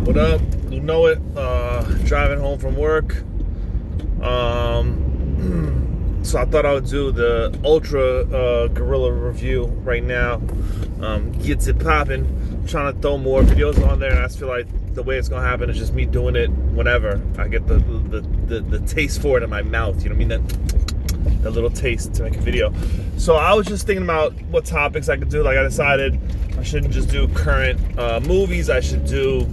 What up? You know it. Driving home from work. So I thought I would do the Ultra Gorilla review right now. Gets it popping. I'm trying to throw more videos on there, and I just feel like the way it's gonna happen is just me doing it whenever I get the taste for it in my mouth. You know what I mean? That little taste to make a video. So I was just thinking about what topics I could do. Like I decided I shouldn't just do current movies. I should do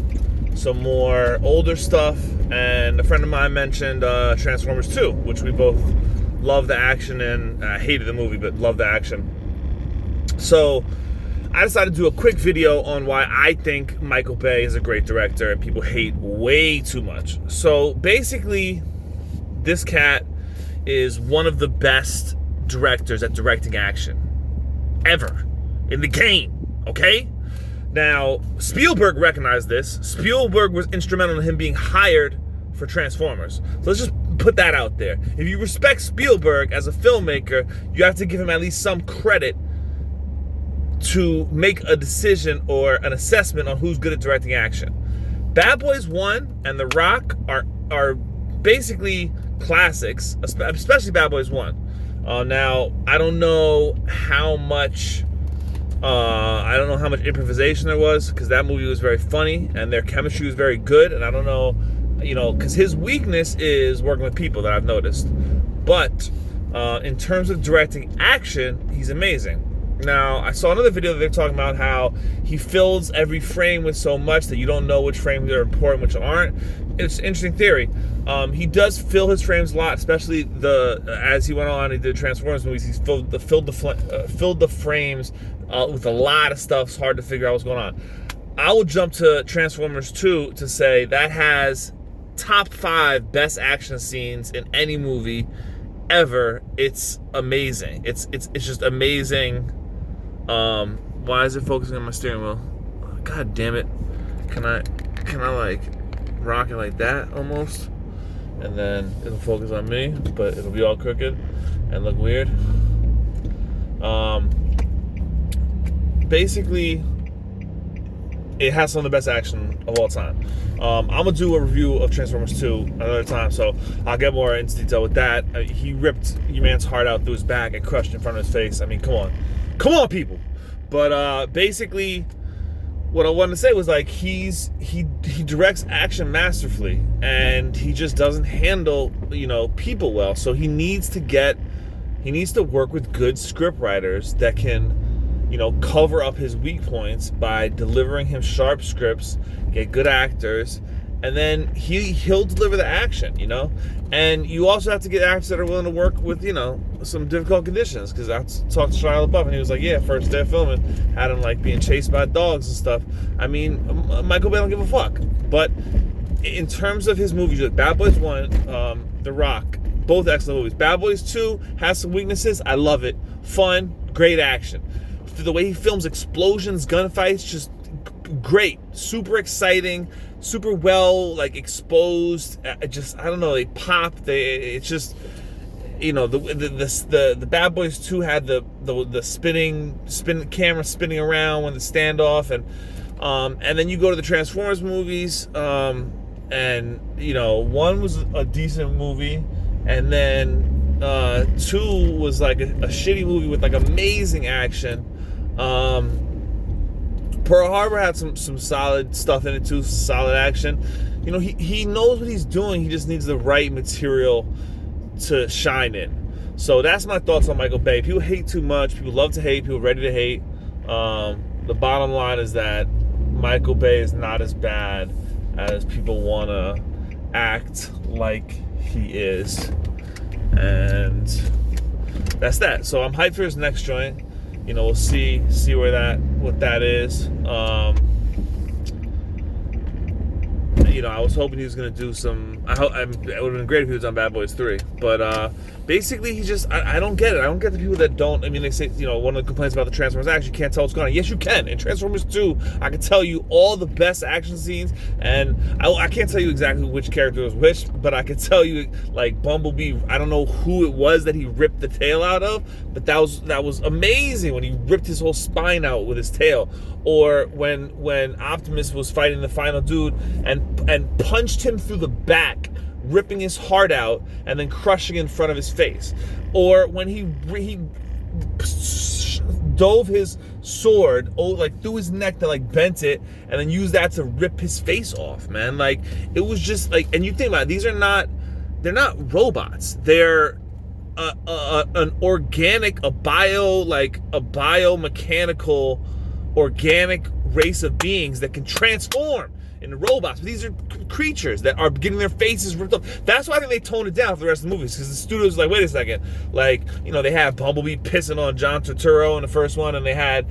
some more older stuff. And a friend of mine mentioned Transformers 2, which we both love the action and hated the movie, but love the action. So I decided to do a quick video on why I think Michael Bay is a great director and people hate way too much. So basically, this cat is one of the best directors at directing action ever in the game, okay? Now, Spielberg recognized this. Spielberg was instrumental in him being hired for Transformers. So let's just put that out there. If you respect Spielberg as a filmmaker, you have to give him at least some credit to make a decision or an assessment on who's good at directing action. Bad Boys 1 and The Rock are basically classics, especially Bad Boys 1. Now, I don't know how much improvisation there was, because that movie was very funny and their chemistry was very good, and I don't know, because his weakness is working with people, that I've noticed. But in terms of directing action, he's amazing. Now, I saw another video that they're talking about how he fills every frame with so much that you don't know which frames are important, which aren't. It's an interesting theory. He does fill his frames a lot, especially as he went on, he did Transformers movies. He's filled the frames with a lot of stuff. It's hard to figure out what's going on. I will jump to Transformers 2 to say that has top 5 best action scenes in any movie ever. It's amazing. It's just amazing. Why is it focusing on my steering wheel? God damn it. Can I like rock it like that almost? And then it'll focus on me, but it'll be all crooked and look weird. Basically, it has some of the best action of all time. I'm gonna do a review of Transformers 2 another time, so I'll get more into detail with that. He ripped E-Man's heart out through his back and crushed it in front of his face. I mean, come on, people. But basically, what I wanted to say was, like, he directs action masterfully, and he just doesn't handle people well. So he needs to work with good script writers that can cover up his weak points by delivering him sharp scripts, get good actors, and then he'll deliver the action, And you also have to get actors that are willing to work with, some difficult conditions, because I talked to Shia LaBeouf, and he was like, yeah, first day of filming, had him, like, being chased by dogs and stuff. I mean, Michael Bay don't give a fuck. But in terms of his movies, like Bad Boys 1, The Rock, both excellent movies. Bad Boys 2 has some weaknesses. I love it. Fun, great action. The way he films explosions, gunfights, just great, super exciting, super well exposed. I don't know, they pop. It's just the Bad Boys 2 had the camera spinning around when the standoff, and then you go to the Transformers movies, and one was a decent movie, and then 2 was like a shitty movie with like amazing action. Pearl Harbor had some solid stuff in it too, solid action. He knows what he's doing. He just needs the right material to shine in. So that's my thoughts on Michael Bay. People hate too much. People love to hate. People ready to hate. The bottom line is that Michael Bay is not as bad as people want to act like he is. And that's that. So I'm hyped for his next joint. We'll see what that is. I was hoping he was gonna do some. It would have been great if he was on Bad Boys 3. But basically, he just I don't get it. I don't get the people that don't. I mean, they say, you know, one of the complaints about the Transformers action, you can't tell what's going on. Yes, you can. In Transformers 2, I can tell you all the best action scenes, and I can't tell you exactly which character was which, but I can tell you, like, Bumblebee. I don't know who it was that he ripped the tail out of, but that was amazing when he ripped his whole spine out with his tail. Or when Optimus was fighting the final dude and punched him through the back, ripping his heart out and then crushing in front of his face. Or when he dove his sword like through his neck to like bent it and then used that to rip his face off, man. Like, it was just like, and you think about it, they're not robots. They're an organic, a biomechanical organic race of beings that can transform into robots. But these are creatures that are getting their faces ripped off. That's why I think they toned it down for the rest of the movies, because the studio's like, wait a second, like, you know, they had Bumblebee pissing on John Turturro in the first one, and they had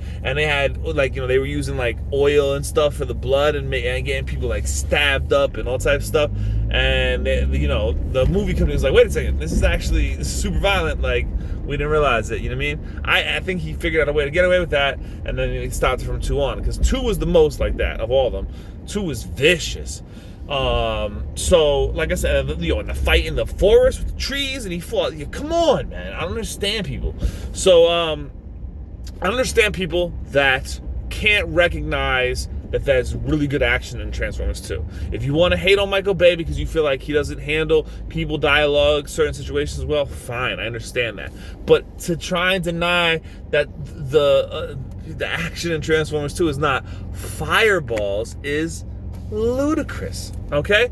like, you know, they were using like oil and stuff for the blood and getting people like stabbed up and all types of stuff. And you know, the movie company was like, wait a second, this is super violent. Like, we didn't realize it, you know what I mean? I think he figured out a way to get away with that, and then he stopped it from 2 on, because 2 was the most like that of all of them. 2 was vicious. So, like I said, you know, in the fight in the forest with the trees, and he fought. Come on, man. I don't understand people. So, I understand people that can't recognize that there's really good action in Transformers 2. If you want to hate on Michael Bay because you feel like he doesn't handle people dialogue, certain situations well, fine, I understand that. But to try and deny that the action in Transformers 2 is not fireballs is ludicrous. Okay?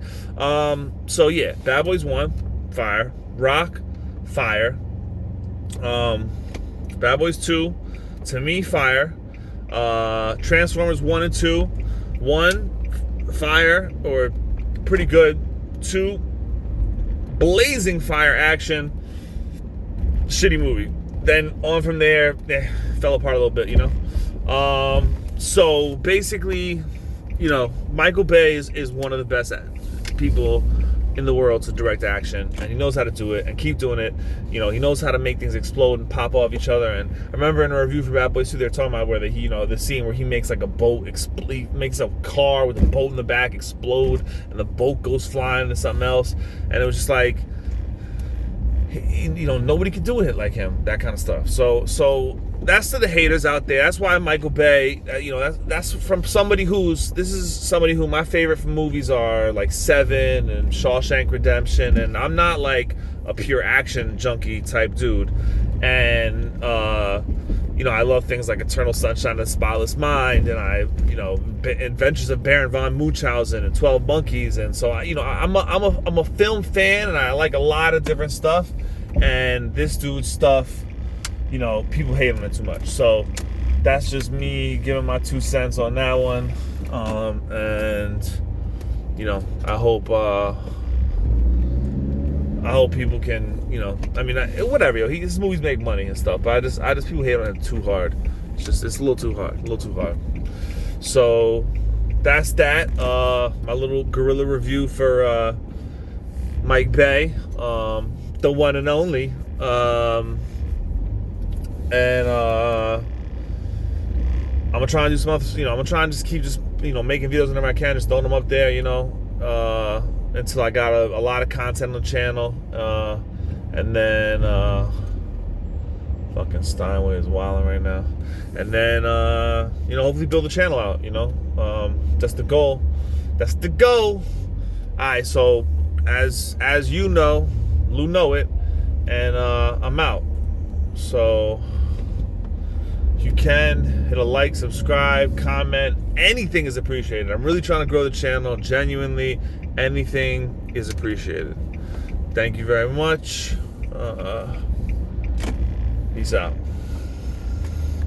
So yeah, Bad Boys 1, fire. Rock, fire. Bad Boys 2, to me, fire. Transformers 1 and 2, 1 fire or pretty good, 2 blazing fire action, shitty movie. Then on from there, fell apart a little bit, you know. So basically, you know, Michael Bay is one of the best people in the world to direct action, and he knows how to do it and keep doing it. You know, he knows how to make things explode and pop off each other. And I remember in a review for Bad Boys 2, they were talking about where he, you know, the scene where he makes like a boat he makes a car with a boat in the back explode, and the boat goes flying into something else, and it was just like, you know, nobody could do it like him, that kind of stuff. So that's to the haters out there. That's why Michael Bay, you know, that's from somebody this is somebody who my favorite from movies are like Seven and Shawshank Redemption, and I'm not like a pure action junkie type dude. And you know, I love things like Eternal Sunshine of the Spotless Mind, and you know, Adventures of Baron von Munchausen and 12 Monkeys. And so you know, I'm a film fan, and I like a lot of different stuff. And this dude's stuff, you know, people hate on it too much. So that's just me giving my 2 cents on that one. And you know, I hope people can, you know, I mean, whatever, yo. His movies make money and stuff, but I just people hate on it too hard. It's a little too hard. So that's that. My little guerrilla review for Mike Bay, the one and only. And I'm gonna try and do some other, you know, I'm gonna try and just keep you know, making videos whenever I can, just throwing them up there, you know, until I got a lot of content on the channel. And then fucking Steinway is wilding right now. And then you know, hopefully build the channel out, you know. That's the goal. Alright, so as you know, Lou know it, and I'm out. So you can hit a like, subscribe, comment. Anything is appreciated. I'm really trying to grow the channel. Genuinely, anything is appreciated. Thank you very much. Peace out.